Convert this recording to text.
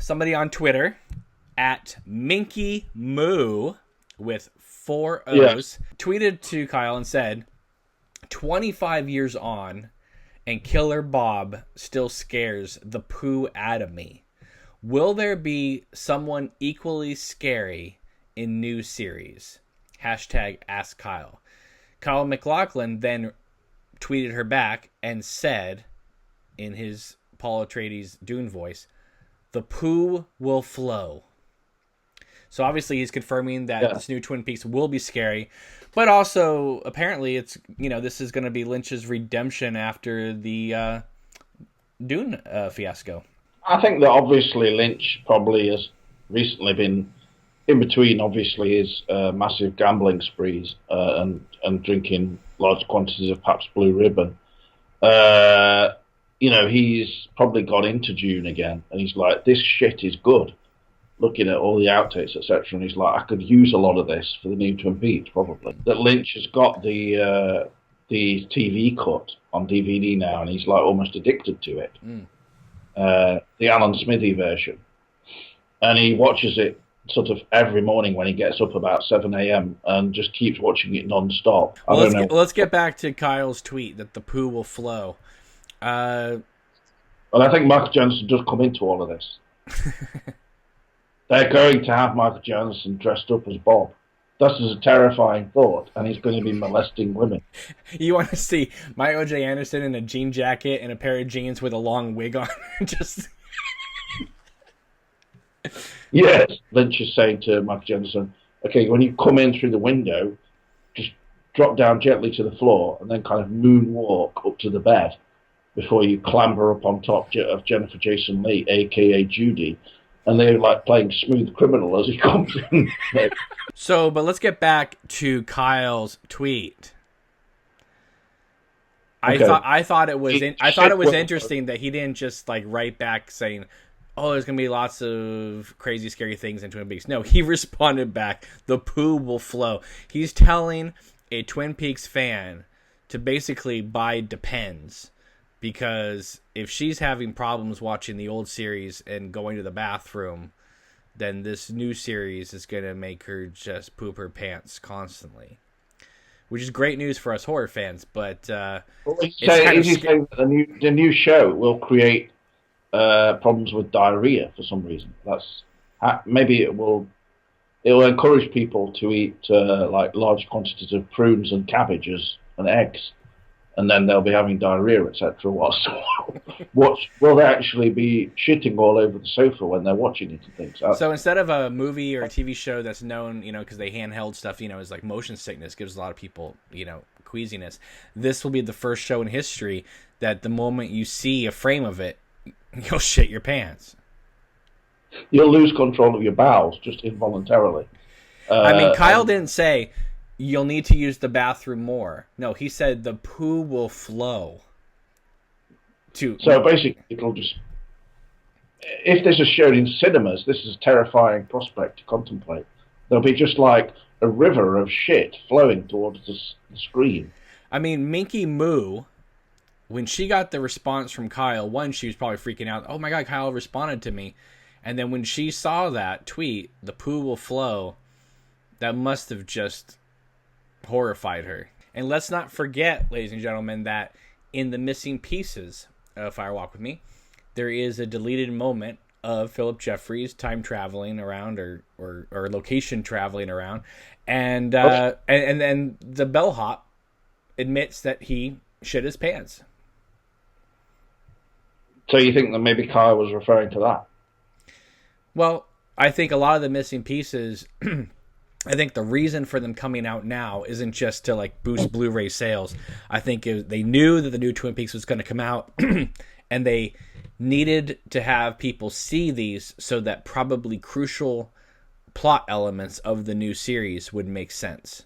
somebody on Twitter at Minky Moo with 4 Yeah. O's tweeted to Kyle and said, 25 years on and Killer Bob still scares the poo out of me. Will there be someone equally scary in new series? Hashtag Ask Kyle. Kyle Maclachlan then tweeted her back and said in his Paul Atreides Dune voice, the poo will flow. So obviously he's confirming that this new Twin Peaks will be scary, but also apparently it's, this is going to be Lynch's redemption after the Dune fiasco. I think that obviously Lynch probably has recently been in between, obviously, his massive gambling sprees and drinking large quantities of Pabst Blue Ribbon. He's probably got into Dune again, and he's like, this shit is good. Looking at all the outtakes, etc., and he's like, I could use a lot of this for the new Twin Peaks, probably. That Lynch has got the TV cut on DVD now, and he's like almost addicted to it. The Alan Smithy version, and he watches it sort of every morning when he gets up about 7 a.m. and just keeps watching it non-stop. Let's get back to Kyle's tweet that the poo will flow. Well, I think Michael Johnson does come into all of this. They're going to have Michael Johnson dressed up as Bob. This is a terrifying thought, and he's going to be molesting women. You want to see Michael J. Anderson in a jean jacket and a pair of jeans with a long wig on? Just... Yes, Lynch is saying to Michael Johnson, okay, when you come in through the window, just drop down gently to the floor and then kind of moonwalk up to the bed before you clamber up on top of Jennifer Jason Leigh, a.k.a. Judy. And they're like playing smooth criminal as he comes in. But let's get back to Kyle's tweet. Okay. I thought it was interesting that he didn't just like write back saying, "Oh, there's gonna be lots of crazy, scary things in Twin Peaks." No, he responded back, "The poo will flow." He's telling a Twin Peaks fan to basically buy Depends. Because if she's having problems watching the old series and going to the bathroom, then this new series is going to make her just poop her pants constantly. Which is great news for us horror fans, but he's saying that the new show will create problems with diarrhea for some reason. Maybe it will encourage people to eat like large quantities of prunes and cabbages and eggs. And then they'll be having diarrhea, etc. Will they actually be shitting all over the sofa when they're watching it and things? So instead of a movie or a TV show that's known, because they handheld stuff, is like motion sickness, gives a lot of people, queasiness. This will be the first show in history that the moment you see a frame of it, you'll shit your pants. You'll lose control of your bowels just involuntarily. Kyle didn't say... You'll need to use the bathroom more. No, he said the poo will flow. So basically, it'll just... If this is shown in cinemas, this is a terrifying prospect to contemplate. There'll be just like a river of shit flowing towards the screen. Minky Moo, when she got the response from Kyle, one, she was probably freaking out. Oh my God, Kyle responded to me. And then when she saw that tweet, the poo will flow, that must have just... horrified her. And let's not forget, ladies and gentlemen, that in the missing pieces of Fire Walk with Me, there is a deleted moment of Philip Jeffries time traveling around or location traveling around, and then the bellhop admits that he shit his pants. So you think that maybe Kyle was referring to that? Well, I think a lot of the missing pieces. I think the reason for them coming out now isn't just to like boost Blu-ray sales. I think they knew that the new Twin Peaks was going to come out, and they needed to have people see these so that probably crucial plot elements of the new series would make sense.